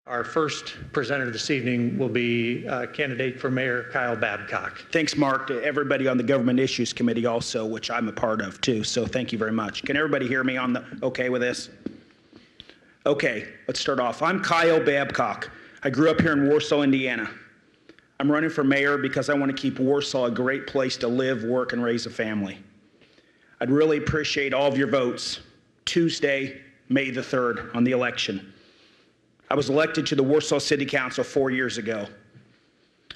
Our first presenter this evening will be candidate for mayor Kyle Babcock. Thanks, Mark, to everybody on the Government Issues Committee also, which I'm a part of too, so thank you very much. Can everybody hear me okay with this? Okay, let's start off. I'm Kyle Babcock. I grew up here in Warsaw, Indiana. I'm running for mayor because I want to keep Warsaw a great place to live, work, and raise a family. I'd really appreciate all of your votes Tuesday, May the 3rd on the election. I was elected to the Warsaw City Council 4 years ago.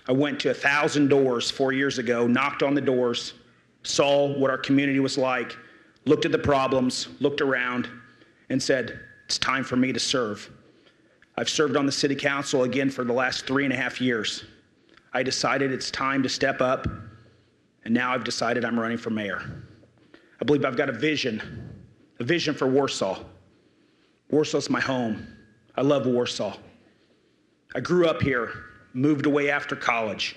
I went to 1,000 doors 4 years ago, knocked on the doors, saw what our community was like, looked at the problems, looked around, and said, it's time for me to serve. I've served on the City Council again for the last 3.5 years. I decided it's time to step up, and now I've decided I'm running for mayor. I believe I've got a vision for Warsaw. Warsaw's my home. I love Warsaw. I grew up here, moved away after college.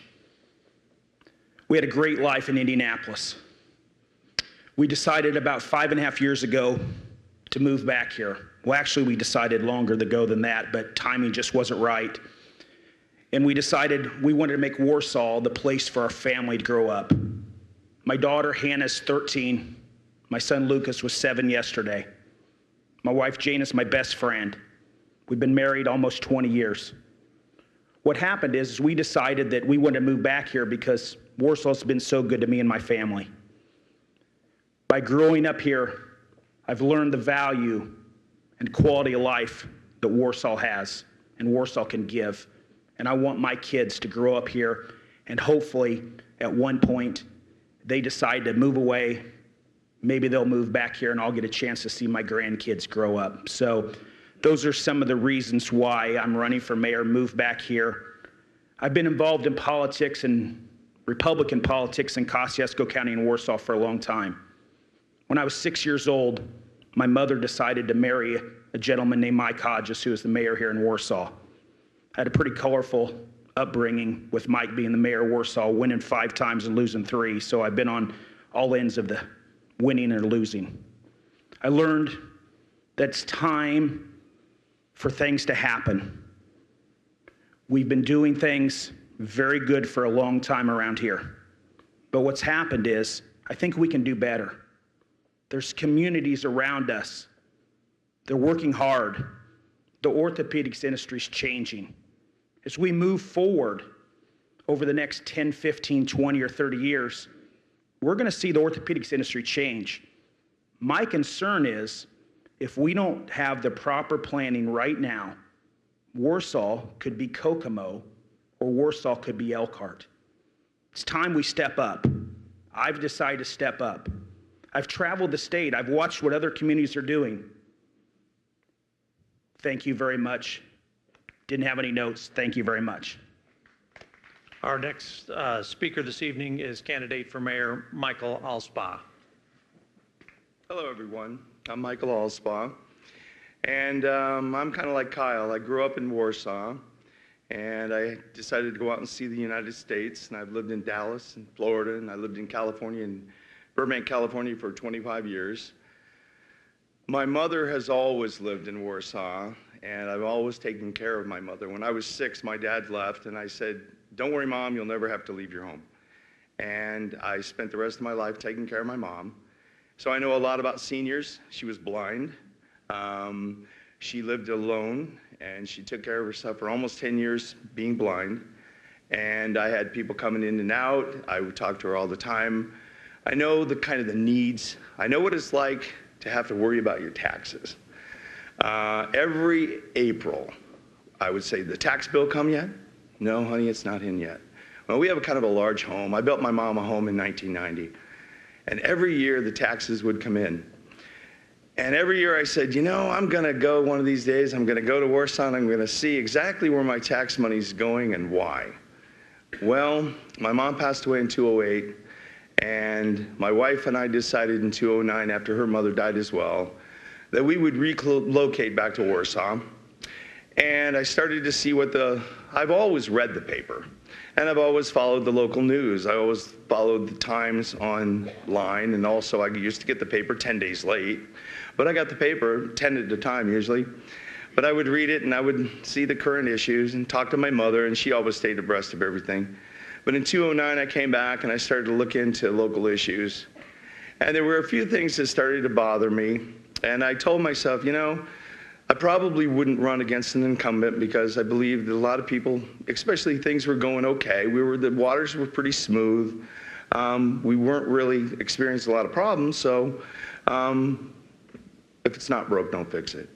We had a great life in Indianapolis. We decided about 5.5 years ago to move back here. Well, actually, we decided longer ago than that, but timing just wasn't right. And we decided we wanted to make Warsaw the place for our family to grow up. My daughter, Hannah's 13. My son, Lucas, was 7 yesterday. My wife, Jane, is my best friend. We've been married almost 20 years. What happened is we decided that we wanted to move back here because Warsaw's been so good to me and my family. By growing up here, I've learned the value and quality of life that Warsaw has and Warsaw can give. And I want my kids to grow up here and hopefully at one point they decide to move away. Maybe they'll move back here and I'll get a chance to see my grandkids grow up. So those are some of the reasons why I'm running for mayor, move back here. I've been involved in politics and Republican politics in Kosciuszko County and Warsaw for a long time. When I was 6 years old, my mother decided to marry a gentleman named Mike Hodges, who is the mayor here in Warsaw. I had a pretty colorful upbringing with Mike being the mayor of Warsaw, winning 5 times and losing 3. So I've been on all ends of the winning and losing. I learned that it's time for things to happen. We've been doing things very good for a long time around here. But what's happened is, I think we can do better. There's communities around us. They're working hard. The orthopedics industry is changing. As we move forward over the next 10, 15, 20, or 30 years, we're going to see the orthopedics industry change. My concern is, if we don't have the proper planning right now, Warsaw could be Kokomo or Warsaw could be Elkhart. It's time we step up. I've decided to step up. I've traveled the state. I've watched what other communities are doing. Thank you very much. Didn't have any notes. Thank you very much. Our next speaker this evening is candidate for mayor Michael Alspaugh. Hello, everyone. I'm Michael Alspaugh, and I'm kind of like Kyle. I grew up in Warsaw, and I decided to go out and see the United States, and I've lived in Dallas and Florida, and I lived in California, in Burbank, California for 25 years. My mother has always lived in Warsaw, and I've always taken care of my mother. When I was 6, my dad left, and I said, don't worry, Mom, you'll never have to leave your home. And I spent the rest of my life taking care of my mom. So I know a lot about seniors. She was blind. She lived alone, and she took care of herself for almost 10 years being blind. And I had people coming in and out. I would talk to her all the time. I know the kind of the needs. I know what it's like to have to worry about your taxes. Every April, I would say, the tax bill come yet? No, honey, it's not in yet. Well, we have a kind of a large home. I built my mom a home in 1990. And every year the taxes would come in. And every year I said, you know, I'm going to go one of these days, I'm going to go to Warsaw and I'm going to see exactly where my tax money's going and why. Well, my mom passed away in 2008, and my wife and I decided in 2009, after her mother died as well, that we would relocate back to Warsaw. And I started to see I've always read the paper. And I've always followed the local news. I always followed the Times online, and also I used to get the paper 10 days late. But I got the paper 10 at a time usually. But I would read it, and I would see the current issues and talk to my mother, and she always stayed abreast of everything. But in 2009, I came back, and I started to look into local issues. And there were a few things that started to bother me. And I told myself, you know, I probably wouldn't run against an incumbent because I believed that a lot of people, especially things were going okay. The waters were pretty smooth. We weren't really experiencing a lot of problems. So if it's not broke, don't fix it.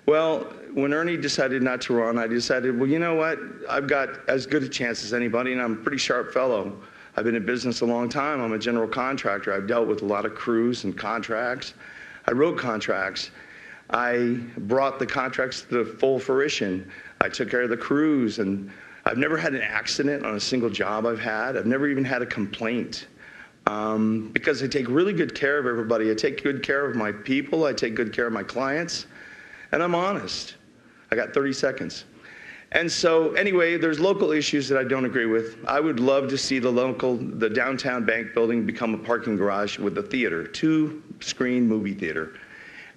Well, when Ernie decided not to run, I decided, well, you know what? I've got as good a chance as anybody, and I'm a pretty sharp fellow. I've been in business a long time. I'm a general contractor. I've dealt with a lot of crews and contracts. I wrote contracts. I brought the contracts to full fruition. I took care of the crews, and I've never had an accident on a single job I've had. I've never even had a complaint because I take really good care of everybody. I take good care of my people. I take good care of my clients, and I'm honest. I got 30 seconds. And so anyway, there's local issues that I don't agree with. I would love to see the downtown bank building become a parking garage with a theater, 2-screen movie theater.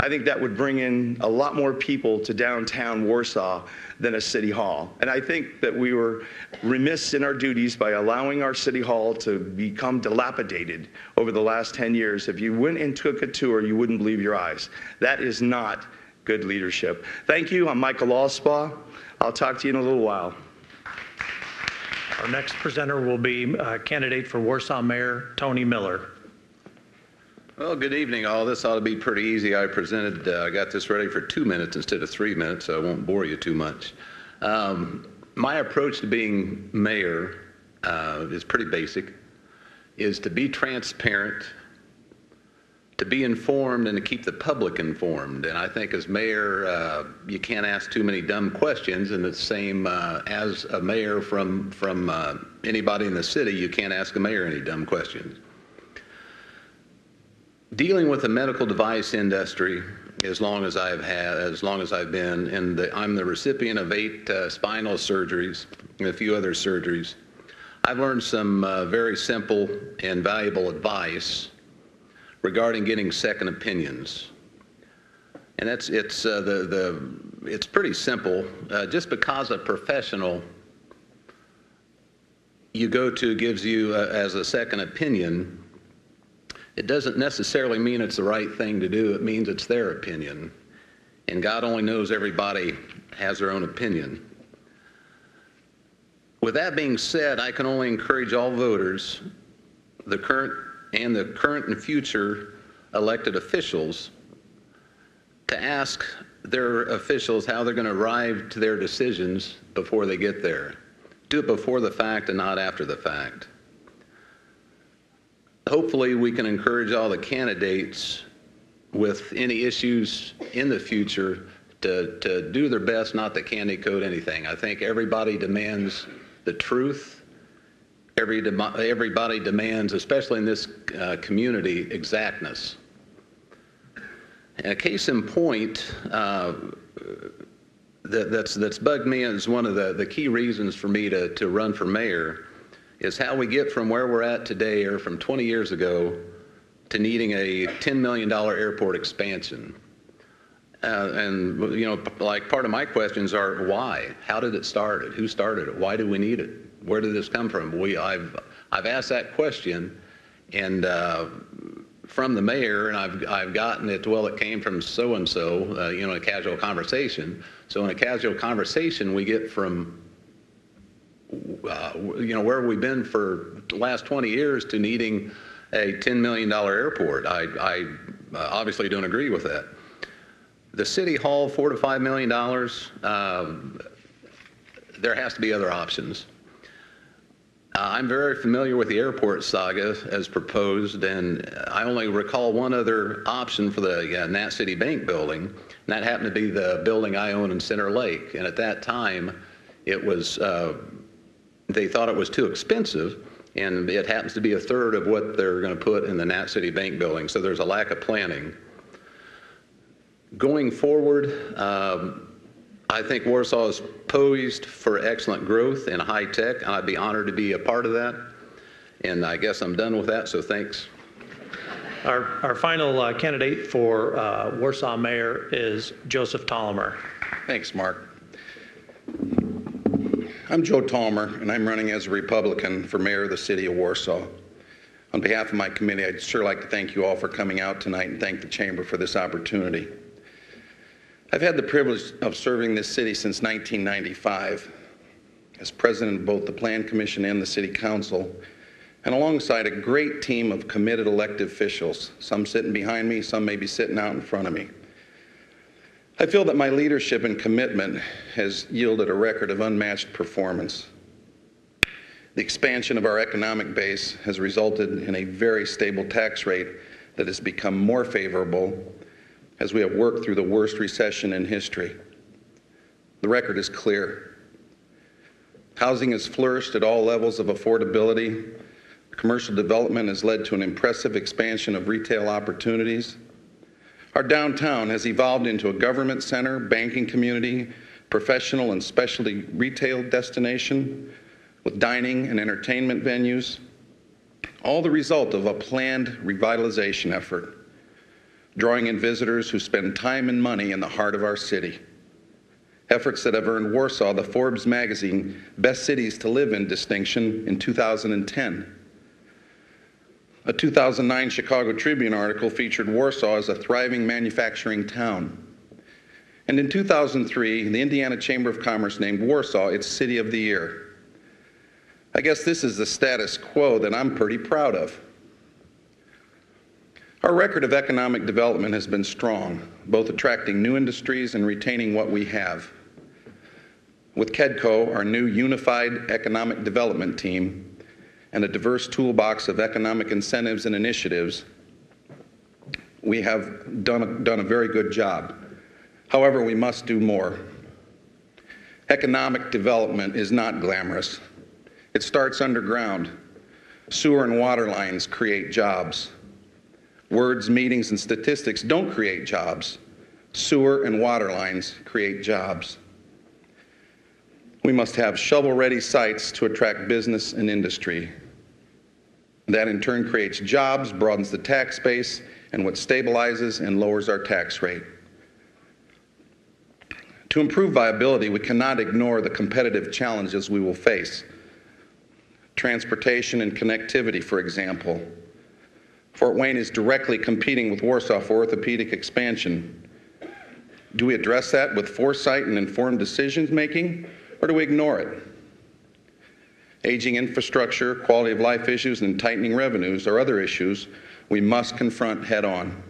I think that would bring in a lot more people to downtown Warsaw than a city hall. And I think that we were remiss in our duties by allowing our city hall to become dilapidated over the last 10 years. If you went and took a tour, you wouldn't believe your eyes. That is not good leadership. Thank you. I'm Michael Allspaw. I'll talk to you in a little while. Our next presenter will be candidate for Warsaw Mayor, Tony Miller. Well, good evening, all. This ought to be pretty easy. I got this ready for 2 minutes instead of 3 minutes, so I won't bore you too much. My approach to being mayor is pretty basic, is to be transparent, to be informed, and to keep the public informed. And I think as mayor, you can't ask too many dumb questions, and the same as a mayor from anybody in the city, you can't ask a mayor any dumb questions. Dealing with the medical device industry as long as I've been, and I'm the recipient of 8 spinal surgeries and a few other surgeries, I've learned some very simple and valuable advice regarding getting second opinions. And it's pretty simple. Just because a professional you go to gives you as a second opinion, it doesn't necessarily mean it's the right thing to do. It means it's their opinion. And God only knows everybody has their own opinion. With that being said, I can only encourage all voters, the current and future elected officials, to ask their officials how they're going to arrive to their decisions before they get there. Do it before the fact and not after the fact. Hopefully, we can encourage all the candidates with any issues in the future to do their best not to candy coat anything. I think everybody demands the truth. Everybody demands, especially in this community, exactness. And a case in point that's bugged me as one of the key reasons for me to run for mayor is how we get from where we're at today, or from 20 years ago, to needing a $10 million airport expansion. And you know, like, part of my questions are why? How did it start? Who started it? Why do we need it? Where did this come from? I've asked that question, and from the mayor, and I've gotten it. Well, it came from so and so. You know, a casual conversation. So in a casual conversation, we get from you know, where we've been for the last 20 years to needing a $10 million airport. I obviously don't agree with that. The city hall, $4 to $5 million, there has to be other options. I'm very familiar with the airport saga as proposed, and I only recall one other option for the Nat City Bank building, and that happened to be the building I own in Center Lake. And at that time, it was they thought it was too expensive, and it happens to be a third of what they're going to put in the Nat City Bank building. So there's a lack of planning. Going forward, I think Warsaw is poised for excellent growth in high tech, and I'd be honored to be a part of that. And I guess I'm done with that, so thanks. Our final candidate for Warsaw Mayor is Joseph Tollimer. Thanks, Mark. I'm Joe Talmer, and I'm running as a Republican for mayor of the city of Warsaw. On behalf of my committee, I'd sure like to thank you all for coming out tonight and thank the chamber for this opportunity. I've had the privilege of serving this city since 1995 as president of both the Plan Commission and the City Council, and alongside a great team of committed elected officials, some sitting behind me, some maybe sitting out in front of me. I feel that my leadership and commitment has yielded a record of unmatched performance. The expansion of our economic base has resulted in a very stable tax rate that has become more favorable as we have worked through the worst recession in history. The record is clear. Housing has flourished at all levels of affordability. Commercial development has led to an impressive expansion of retail opportunities. Our downtown has evolved into a government center, banking community, professional and specialty retail destination with dining and entertainment venues, all the result of a planned revitalization effort, drawing in visitors who spend time and money in the heart of our city. Efforts that have earned Warsaw the Forbes magazine Best Cities to Live in distinction in 2010. A 2009 Chicago Tribune article featured Warsaw as a thriving manufacturing town. And in 2003, the Indiana Chamber of Commerce named Warsaw its City of the Year. I guess this is the status quo that I'm pretty proud of. Our record of economic development has been strong, both attracting new industries and retaining what we have. With KEDCO, our new unified economic development team, and a diverse toolbox of economic incentives and initiatives, we have done a very good job. However, we must do more. Economic development is not glamorous. It starts underground. Sewer and water lines create jobs. Words, meetings, and statistics don't create jobs. Sewer and water lines create jobs. We must have shovel-ready sites to attract business and industry. That in turn creates jobs, broadens the tax base, and what stabilizes and lowers our tax rate. To improve viability, we cannot ignore the competitive challenges we will face. Transportation and connectivity, for example. Fort Wayne is directly competing with Warsaw for orthopedic expansion. Do we address that with foresight and informed decision-making, or do we ignore it? Aging infrastructure, quality of life issues, and tightening revenues are other issues we must confront head-on.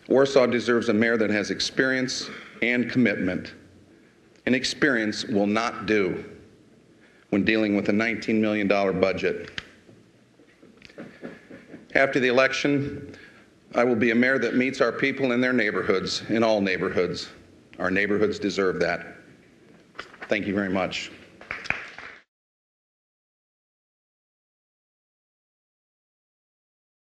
Warsaw deserves a mayor that has experience and commitment. And experience will not do when dealing with a $19 million budget. After the election, I will be a mayor that meets our people in their neighborhoods, in all neighborhoods. Our neighborhoods deserve that. Thank you very much.